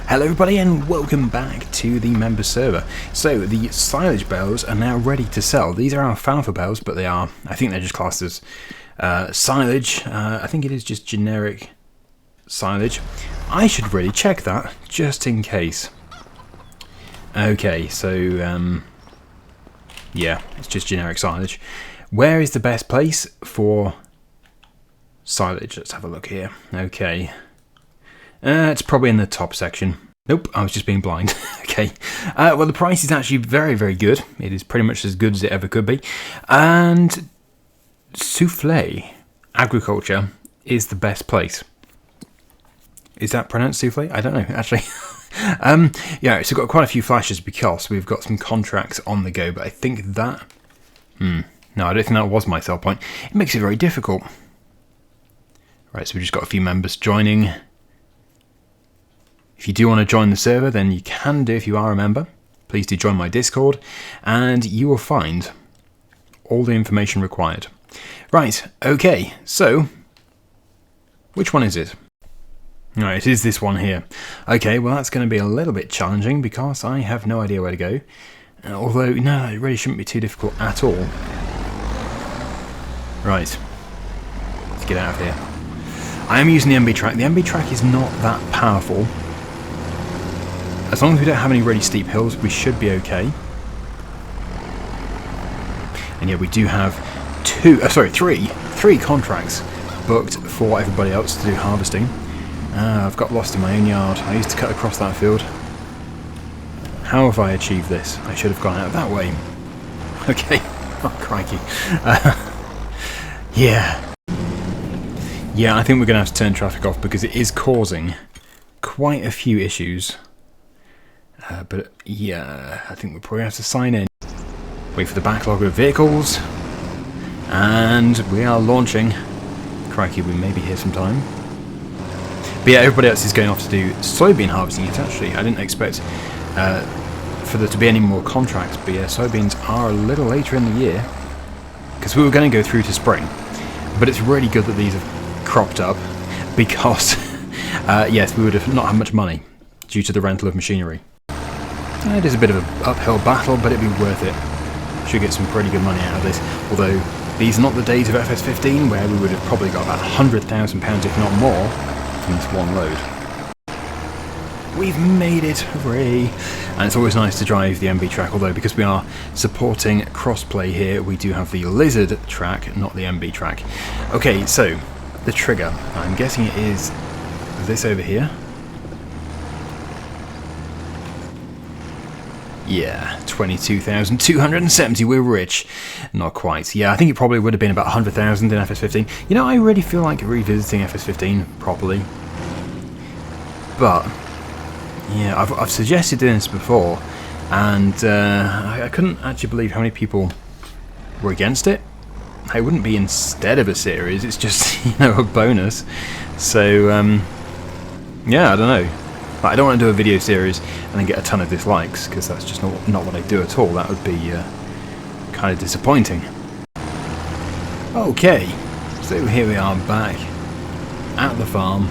Hello everybody and welcome back to the member server. So the silage bales are now ready to sell. These are alfalfa bales, but I think they're just classed as silage. I think it is just generic silage. I should really check that, just in case. Okay, so yeah, it's just generic silage. Where is the best place for silage? Let's have a look here. Okay. It's probably in the top section. Nope, I was just being blind. Okay. Well, the price is actually very, very good. It is pretty much as good as it ever could be. And souffle agriculture is the best place. Is that pronounced souffle? I don't know, actually. Yeah, so we've got quite a few flashes because we've got some contracts on the go, but I think that... No, I don't think that was my sell point. It makes it very difficult. Right, so we've just got a few members joining. If you do want to join the server, then you can do if you are a member. Please do join my Discord, and you will find all the information required. Right, okay, so, which one is it? Right, it is this one here. Okay, well that's going to be a little bit challenging because I have no idea where to go. Although, no, it really shouldn't be too difficult at all. Right, let's get out of here. I am using the MB Trac. The MB Trac is not that powerful. As long as we don't have any really steep hills, we should be okay. And yeah, we do have three contracts booked for everybody else to do harvesting. I've got lost in my own yard. I used to cut across that field. How have I achieved this? I should have gone out that way. Okay. Oh, crikey. Yeah. Yeah, I think we're going to have to turn traffic off because it is causing quite a few issues. But yeah, I think we'll probably have to sign in. Wait for the backlog of vehicles. And we are launching. Crikey, we may be here sometime. But yeah, everybody else is going off to do soybean harvesting. It's actually, I didn't expect for there to be any more contracts. But yeah, soybeans are a little later in the year. Because we were going to go through to spring. But it's really good that these have cropped up. Because, yes, we would have not had much money due to the rental of machinery. It is a bit of an uphill battle, but it'd be worth it. Should get some pretty good money out of this. Although, these are not the days of FS15, where we would have probably got about £100,000, if not more, from this one load. We've made it! Hooray! And it's always nice to drive the MB Trac, although because we are supporting crossplay here, we do have the Lizard Trac, not the MB Trac. Okay, so, the trigger. I'm guessing it is this over here. Yeah, 22,270, we're rich. Not quite. Yeah, I think it probably would have been about 100,000 in FS15. You know, I really feel like revisiting FS15 properly. But, yeah, I've suggested doing this before, and I couldn't actually believe how many people were against it. It wouldn't be instead of a series, it's just, you know, a bonus. So, yeah, I don't know. I don't want to do a video series and then get a ton of dislikes, because that's just not what I do at all. That would be kind of disappointing. Okay, so here we are back at the farm.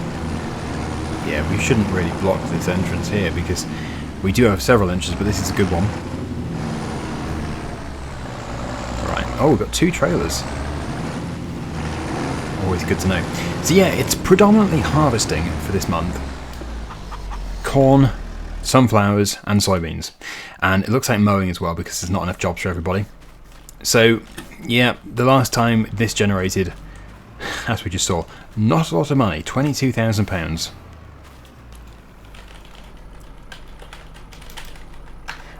Yeah, we shouldn't really block this entrance here because we do have several entrances, but this is a good one. Right, oh, we've got 2 trailers. Always good to know. So yeah, it's predominantly harvesting for this month. Corn, sunflowers and soybeans, and it looks like mowing as well because there's not enough jobs for everybody. So yeah, the last time this generated, as we just saw, not a lot of money, £22,000.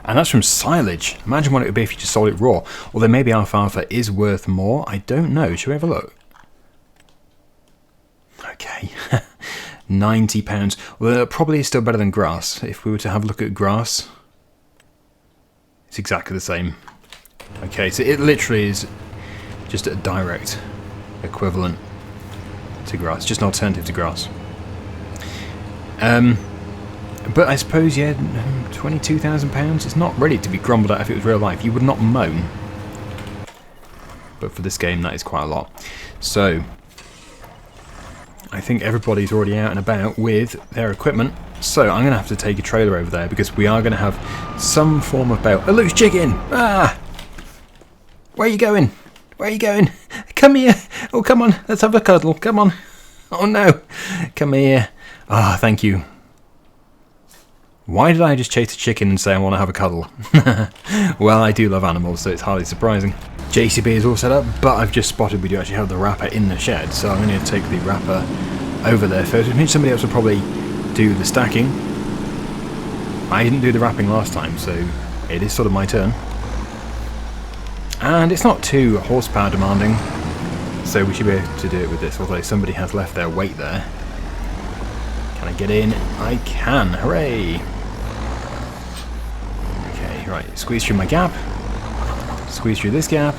And that's from silage. Imagine what it would be if you just sold it raw. Although maybe alfalfa is worth more, I don't know. Should we have a look? Okay. £90. Well, that probably is still better than grass. If we were to have a look at grass, it's exactly the same. Okay, so it literally is just a direct equivalent to grass, just an alternative to grass. But I suppose, yeah, £22,000, it's not ready to be grumbled at if it was real life. You would not moan. But for this game, that is quite a lot. So, I think everybody's already out and about with their equipment. So I'm going to have to take a trailer over there because we are going to have some form of bale. A loose chicken! Ah! Where are you going? Where are you going? Come here! Oh, come on, let's have a cuddle. Come on. Oh no! Come here. Ah, thank you. Why did I just chase a chicken and say I want to have a cuddle? Well, I do love animals, so it's hardly surprising. JCB is all set up, but I've just spotted we do actually have the wrapper in the shed, so I'm going to take the wrapper over there first, which means somebody else will probably do the stacking. I didn't do the wrapping last time, so it is sort of my turn. And it's not too horsepower demanding, so we should be able to do it with this, although somebody has left their weight there. Can I get in? I can! Hooray! Okay, right, squeeze through my gap. Squeeze through this gap.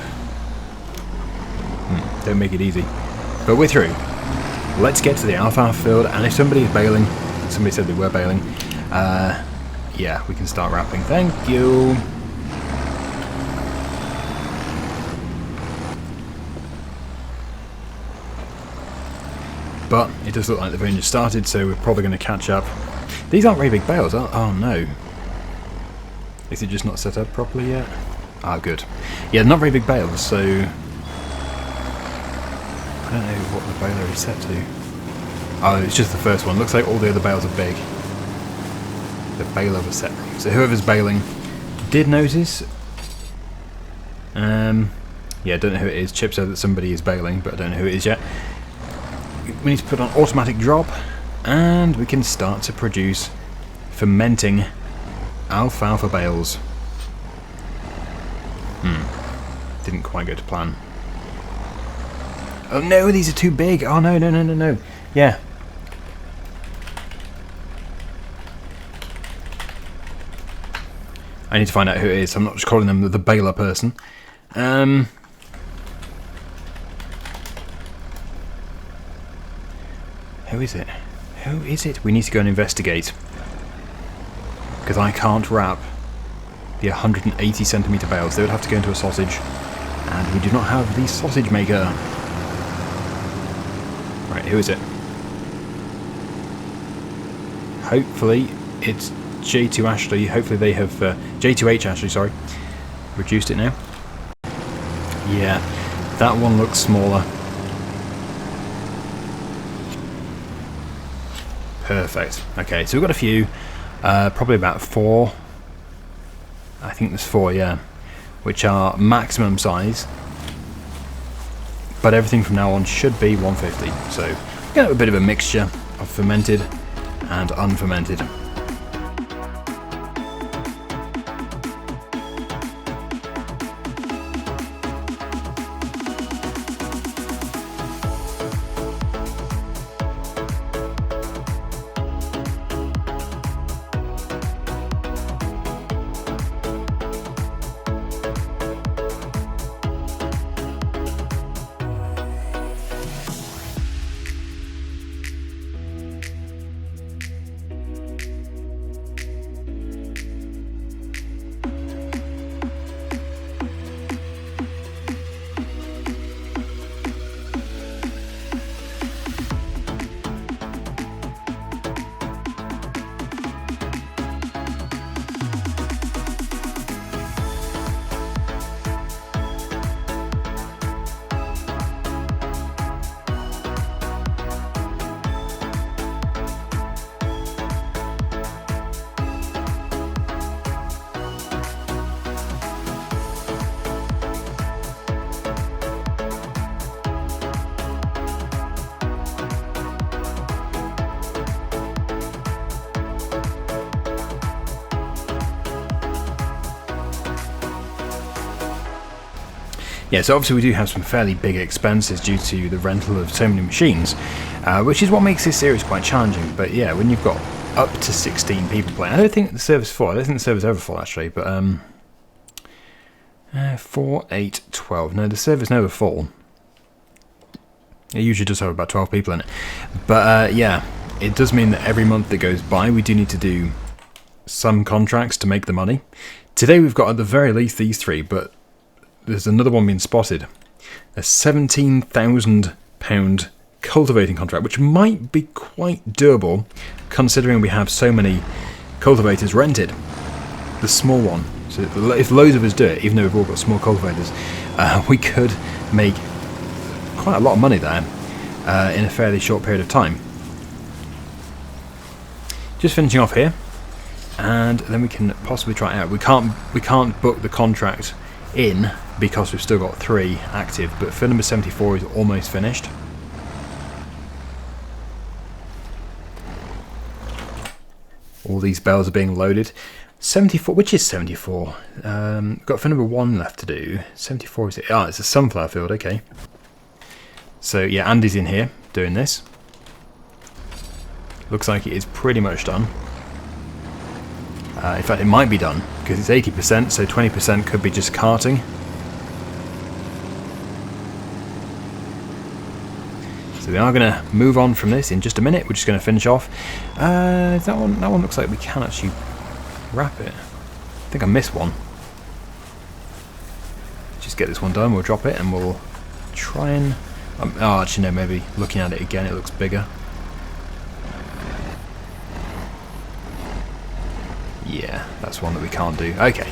Don't make it easy. But we're through. Let's get to the alfalfa field, and if somebody is bailing, somebody said they were bailing, yeah, we can start wrapping. Thank you! But it does look like they've only just started, so we're probably going to catch up. These aren't very big bales, oh no. Is it just not set up properly yet? Ah, good. Yeah, not very big bales, so I don't know what the baler is set to. Oh, it's just the first one. Looks like all the other bales are big. The baler was set wrong. So whoever's bailing did notice. Yeah, don't know who it is. Chip said that somebody is bailing, but I don't know who it is yet. We need to put on automatic drop, and we can start to produce fermenting alfalfa bales. Didn't quite go to plan. Oh no, these are too big. Oh no, no, no, no, no. Yeah. I need to find out who it is. I'm not just calling them the baler person. Who is it? Who is it? We need to go and investigate. Because I can't wrap the 180 centimetre bales. They would have to go into a sausage. And we do not have the sausage maker. Right, who is it? Hopefully it's J2 Ashley. Hopefully they have... J2H Ashley, sorry. Reduced it now. Yeah, that one looks smaller. Perfect. Okay, so we've got a few. Probably about 4. I think there's 4, yeah. Which are maximum size. But everything from now on should be 150. So we're going to have a bit of a mixture of fermented and unfermented. Yeah, so obviously we do have some fairly big expenses due to the rental of so many machines, which is what makes this series quite challenging. But yeah, when you've got up to 16 people playing, I don't think the server's full. I don't think the server's ever full actually, but 4, 8, 12. No, the server's never full. It usually does have about 12 people in it. But yeah, it does mean that every month that goes by, we do need to do some contracts to make the money. Today we've got at the very least these 3, but there's another one being spotted. A £17,000 cultivating contract, which might be quite doable considering we have so many cultivators rented. The small one. So if loads of us do it, even though we've all got small cultivators, we could make quite a lot of money there in a fairly short period of time. Just finishing off here, and then we can possibly try it out. We can't book the contract in because we've still got 3 active, but field number 74 is almost finished. All these bells are being loaded. 74, which is 74? Got field number 1 left to do. 74 is it? Ah, it's a sunflower field, okay. So yeah, Andy's in here doing this. Looks like it is pretty much done. In fact, it might be done, because it's 80%, so 20% could be just carting. So we are going to move on from this in just a minute. We're just going to finish off. That one looks like we can actually wrap it. I think I missed one. Just get this one done, we'll drop it, and we'll try and... oh, actually no, maybe looking at it again, it looks bigger. Yeah, that's one that we can't do. Okay.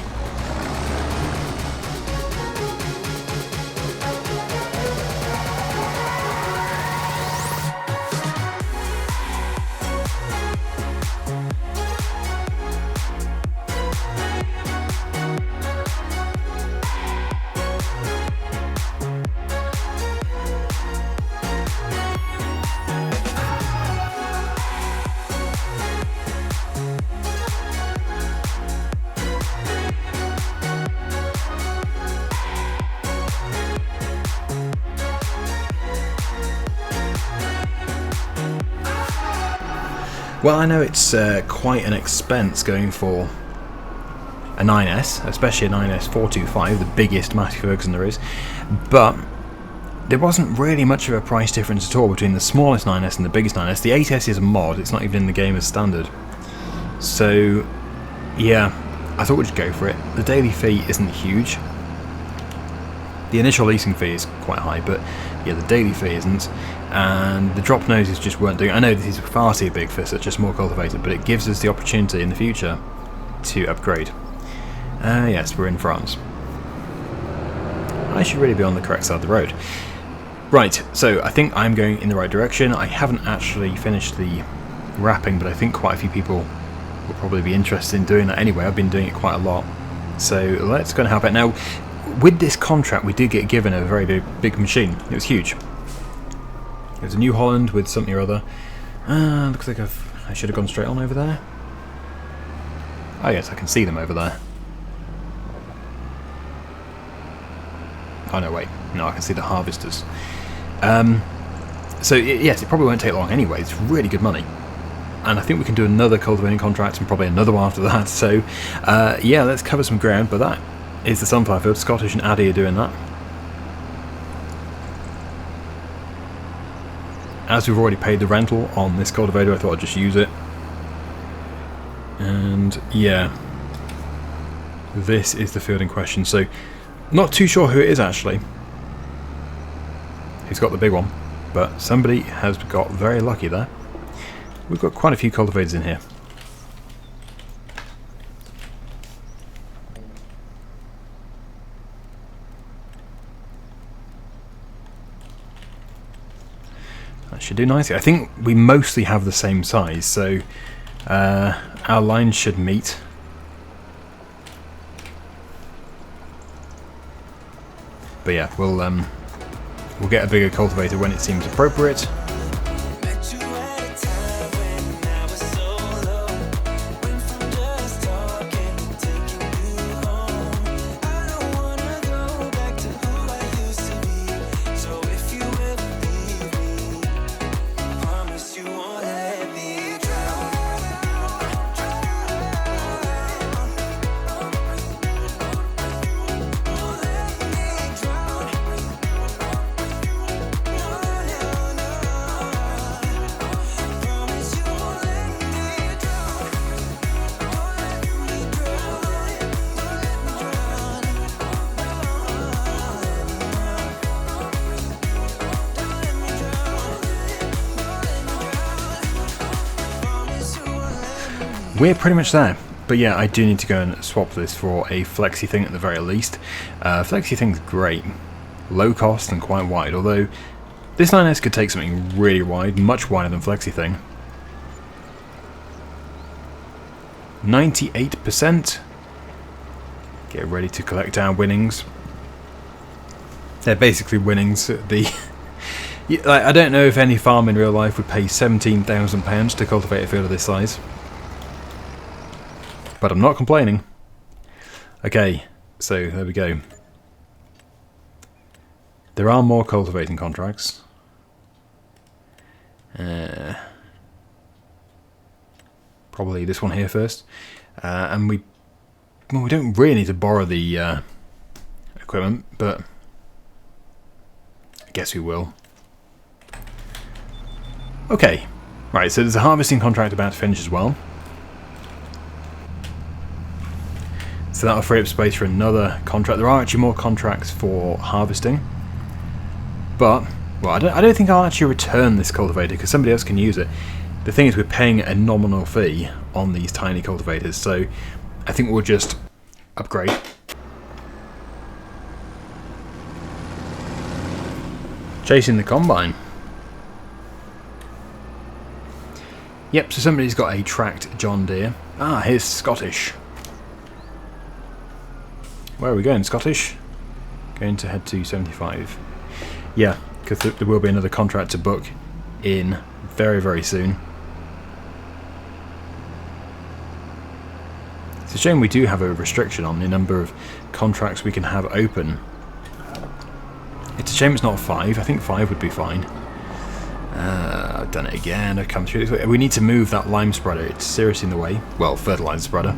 Well, I know it's quite an expense going for a 9S, especially a 9S 425, the biggest Massey Ferguson there is, but there wasn't really much of a price difference at all between the smallest 9S and the biggest 9S. The 8S is a mod, it's not even in the game as standard. So, yeah, I thought we'd just go for it. The daily fee isn't huge. The initial leasing fee is quite high, but yeah, the daily fee isn't. And the drop noses just weren't doing. I know this is far too big for such a small cultivator, but it gives us the opportunity in the future to upgrade. Yes, we're in France. I should really be on the correct side of the road. Right, so I think I'm going in the right direction. I haven't actually finished the wrapping, but I think quite a few people will probably be interested in doing that anyway. I've been doing it quite a lot. So let's go and help out. Now, with this contract, we did get given a very big machine. It was huge. It was a New Holland with something or other. Looks like I should have gone straight on over there. Oh yes, I can see them over there. Oh no, wait. No, I can see the harvesters. So yes, it probably won't take long anyway. It's really good money. And I think we can do another cultivating contract and probably another one after that. So yeah, let's cover some ground. But that is the sunflower field. Scottish and Addy are doing that. As we've already paid the rental on this cultivator, I thought I'd just use it. And yeah, this is the field in question. So, not too sure who it is actually, who's got the big one, but somebody has got very lucky there. We've got quite a few cultivators in here. That should do nicely. I think we mostly have the same size, so our lines should meet. But yeah, we'll get a bigger cultivator when it seems appropriate. we're pretty much there. But yeah, I do need to go and swap this for a flexi thing at the very least. Flexi thing's great. Low cost and quite wide, although this 9S could take something really wide, much wider than flexi thing. 98%. Get ready to collect our winnings. They're basically winnings. I don't know if any farm in real life would pay £17,000 to cultivate a field of this size. But I'm not complaining. Okay, so there we go. There are more cultivating contracts. Probably this one here first. And we don't really need to borrow the equipment, but I guess we will. Okay, right, so there's a harvesting contract about to finish as well. So that'll free up space for another contract. There are actually more contracts for harvesting. But, well, I don't think I'll actually return this cultivator because somebody else can use it. The thing is, we're paying a nominal fee on these tiny cultivators, so I think we'll just upgrade. Chasing the combine. Yep, so somebody's got a tracked John Deere. Ah, here's Scottish. Where are we going, Scottish? Going to head to 75. Yeah, because there will be another contract to book in very, very soon. It's a shame we do have a restriction on the number of contracts we can have open. It's a shame it's not 5. I think 5 would be fine. I've done it again. I've come through this way. We need to move that lime spreader. It's seriously in the way. Well, fertilizer spreader.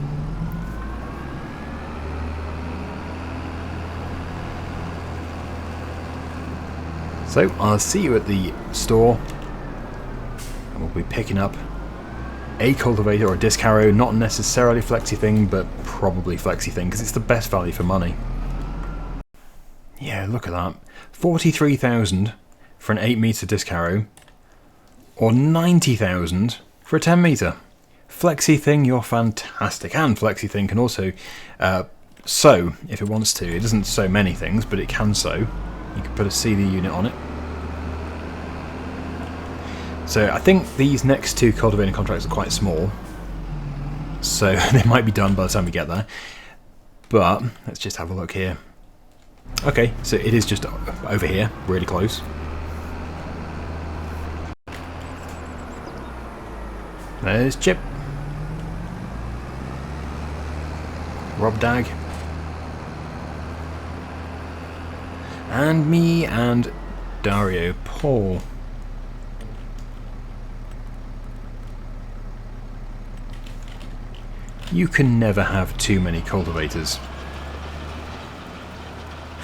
So I'll see you at the store, and we'll be picking up a cultivator or a disc harrow. Not necessarily flexi thing, but probably flexi thing because it's the best value for money. Yeah, look at that. 43,000 for an 8-meter disc harrow, or 90,000 for a 10-meter. Flexi thing, you're fantastic. And flexi thing can also sew if it wants to. It doesn't sew many things, but it can sew. You can put a CD unit on it. So I think these next two cultivating contracts are quite small, so they might be done by the time we get there. But let's just have a look here. Okay, so it is just over here, really close. There's Chip. Rob Dag. And me and Dario Paul. You can never have too many cultivators.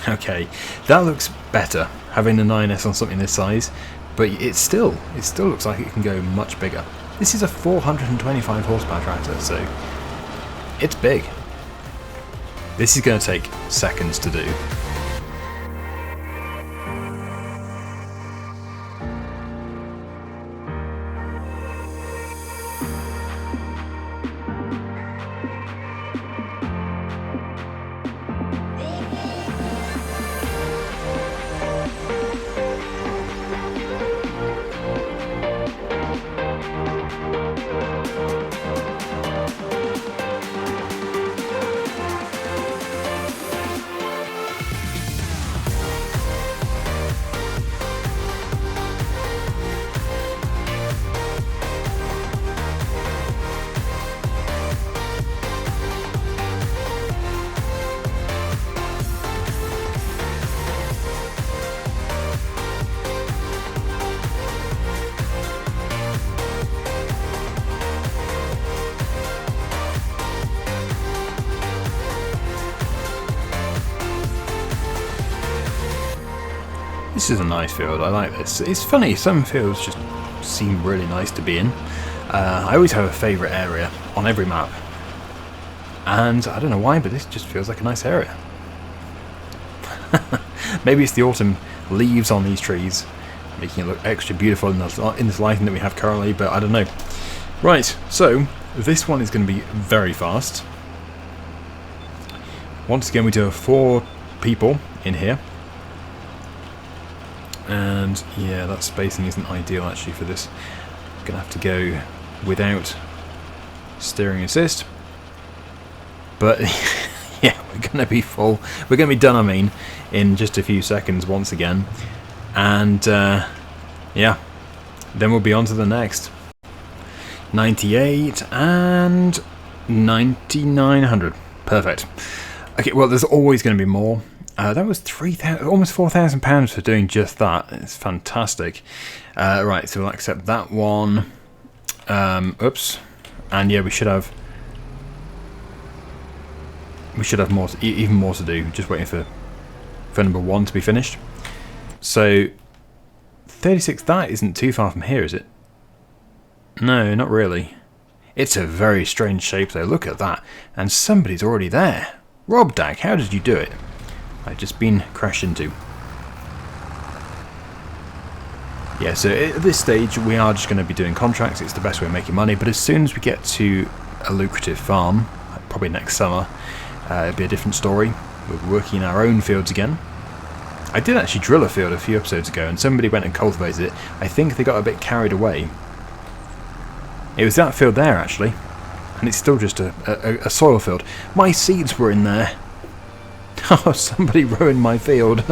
Okay, that looks better, having the 9S on something this size, but it still looks like it can go much bigger. This is a 425 horsepower tractor, so it's big. This is going to take seconds to do. This is a nice field, I like this. It's funny, some fields just seem really nice to be in. I always have a favourite area on every map. And I don't know why, but this just feels like a nice area. Maybe it's the autumn leaves on these trees, making it look extra beautiful in this lighting that we have currently, but I don't know. Right, so This one is going to be very fast. Once again, we do have 4 people in here. And yeah, that spacing isn't ideal actually for this. I'm going to have to go without steering assist. But yeah, we're going to be full. We're going to be done, I mean, in just a few seconds once again. And yeah, then we'll be on to the next. 98 and 9900. Perfect. Okay, well, there's always going to be more. That was almost £4,000 for doing just that. It's fantastic. Right, so we'll accept that one. Oops. And yeah, we should have more, even more to do. Just waiting for number 1 to be finished. So 36. That isn't too far from here, is it? No, not really. It's a very strange shape though. Look at that. And somebody's already there. Rob Dag, how did you do it? I've just been crashed into. Yeah, so at this stage we are just going to be doing contracts. It's the best way of making money. But as soon as we get to a lucrative farm, probably next summer, it'll be a different story. We'll be working in our own fields again. I did actually drill a field a few episodes ago and somebody went and cultivated it. I think they got a bit carried away. It was that field there actually. And it's still just a soil field. My seeds were in there. Oh, somebody ruined my field.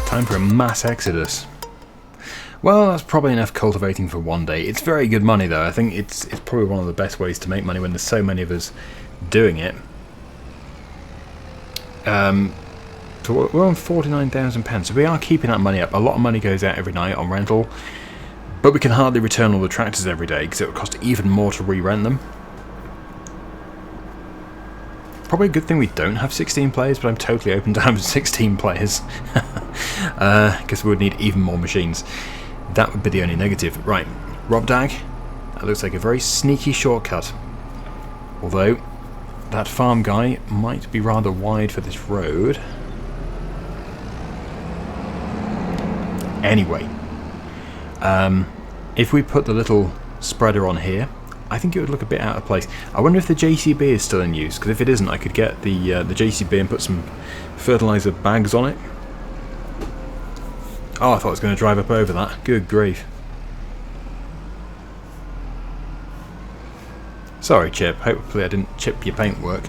Time for a mass exodus. Well, that's probably enough cultivating for one day. It's very good money though. I think it's probably one of the best ways to make money when there's so many of us doing it. So we're on £49,000, so we are keeping that money up. A lot of money goes out every night on rental, but we can hardly return all the tractors every day because it would cost even more to re-rent them. Probably a good thing we don't have 16 players, but I'm totally open to having 16 players. Because we would need even more machines. That would be the only negative. Right, Rob Dag. That looks like a very sneaky shortcut. Although, that farm guy might be rather wide for this road. Anyway, if we put the little spreader on here, I think it would look a bit out of place. I wonder if the JCB is still in use, because if it isn't, I could get the JCB and put some fertilizer bags on it. Oh, I thought I was going to drive up over that. Good grief. Sorry, Chip. Hopefully I didn't chip your paintwork.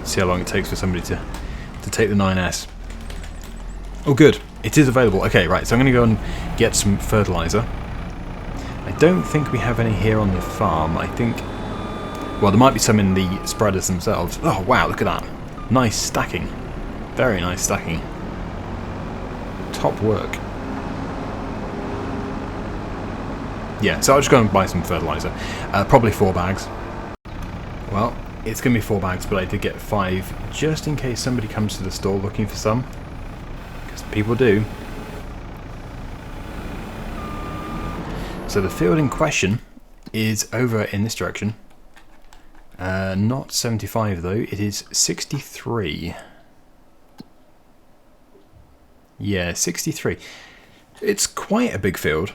See how long it takes for somebody to take the 9S. Oh good, it is available. Okay, right, so I'm going to go and get some fertilizer. I don't think we have any here on the farm. I think, well, there might be some in the spreaders themselves. Oh wow, look at that. Nice stacking. Very nice stacking. Top work. Yeah, so I'll just go and buy some fertilizer. Probably 4 bags. Well, it's going to be 4 bags, but I did get 5 just in case somebody comes to the store looking for some. People do. So the field in question is over in this direction. Not 75 though, it is 63. Yeah, 63. It's quite a big field.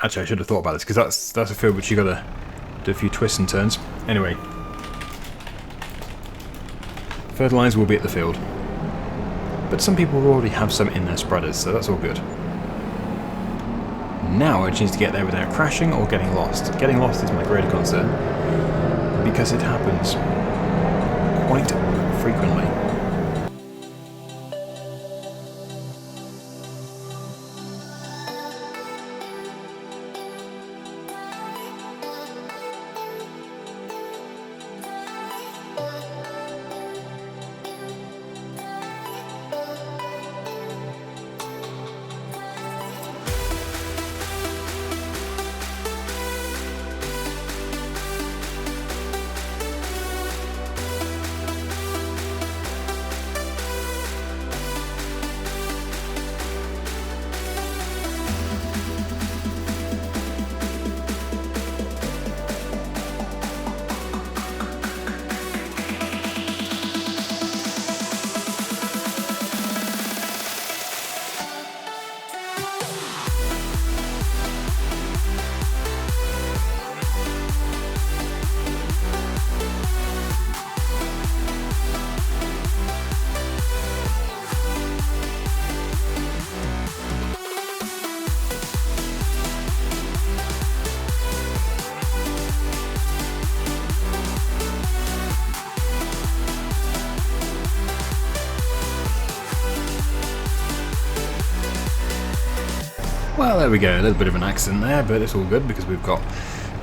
Actually, I should have thought about this because that's a field which you got to do a few twists and turns. Anyway, fertilizer will be at the field. But some people will already have some in their spreaders, so that's all good. Now I just need to get there without crashing or getting lost. Getting lost is my greater concern, because it happens quite frequently. Well, there we go, a little bit of an accident there, but it's all good because we've got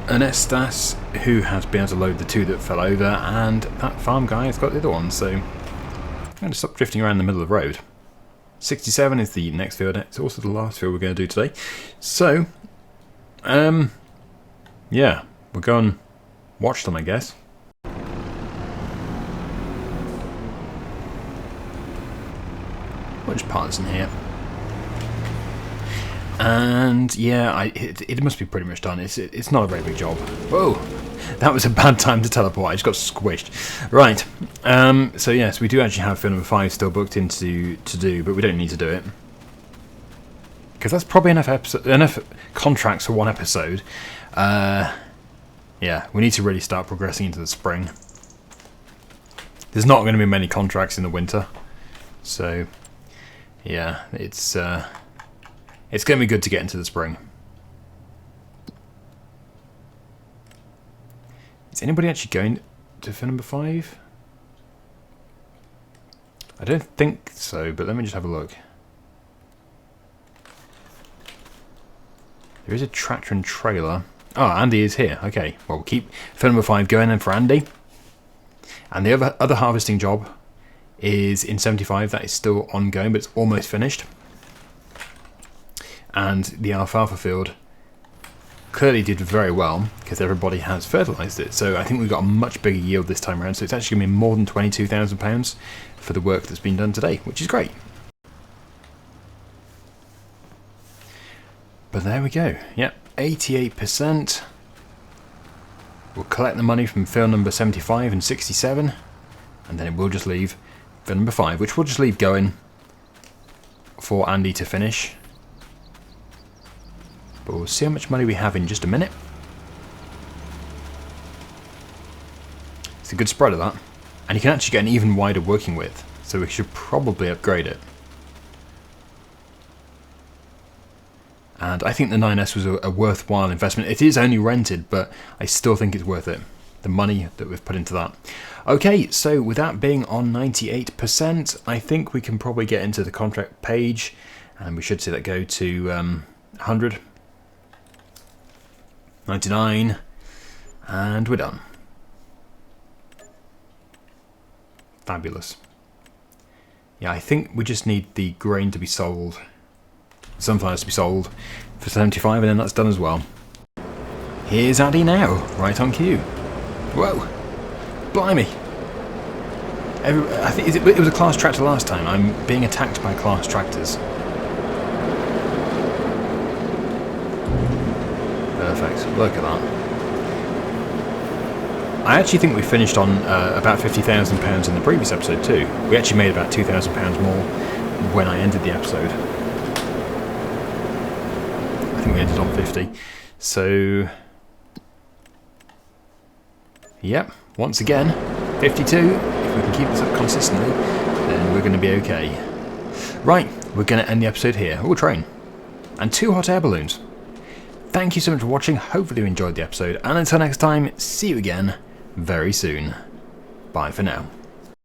an Estas who has been able to load the 2 that fell over, and that farm guy has got the other one, so I'm going to stop drifting around the middle of the road. 67 is the next field, it's also the last field we're going to do today. So, yeah, we'll go and watch them, I guess. Which part's in here? And yeah, it must be pretty much done. It's not a very big job. Whoa, that was a bad time to teleport. I just got squished. Right. So yes, we do actually have field number 5 still booked into to do, but we don't need to do it because that's probably enough contracts for one episode. Yeah, we need to really start progressing into the spring. There's not going to be many contracts in the winter, so yeah, it's going to be good to get into the spring. Is anybody actually going to field number 5? I don't think so, but let me just have a look. There is a tractor and trailer. Oh, Andy is here. Okay, well, we'll keep field number 5 going then for Andy. And the other harvesting job is in 75. That is still ongoing, but it's almost finished. And the alfalfa field clearly did very well because everybody has fertilised it. So I think we've got a much bigger yield this time around. So it's actually going to be more than £22,000 for the work that's been done today, which is great. But there we go. Yep, 88%. We'll collect the money from field number 75 and 67, and then it will just leave field number 5, which we'll just leave going for Andy to finish. But we'll see how much money we have in just a minute. It's a good spread of that. And you can actually get an even wider working width, so we should probably upgrade it. And I think the 9S was a worthwhile investment. It is only rented, but I still think it's worth it. The money that we've put into that. Okay, so with that being on 98%, I think we can probably get into the contract page. And we should see that go to 100. 99, and we're done. Fabulous. Yeah, I think we just need the grain to be sold, sunflowers to be sold for 75, and then that's done as well. Here's Addy now, right on cue. Whoa, blimey. I think it was a class tractor last time. I'm being attacked by class tractors. Perfect, look at that. I actually think we finished on about £50,000 in the previous episode too. We actually made about £2,000 more when I ended the episode. I think we ended on 50. So, yep, once again, 52. If we can keep this up consistently, then we're going to be okay. Right, we're going to end the episode here. Oh, train. And 2 hot air balloons. thank you so much for watching. Hopefully you enjoyed the episode. And until next time, see you again very soon. Bye for now.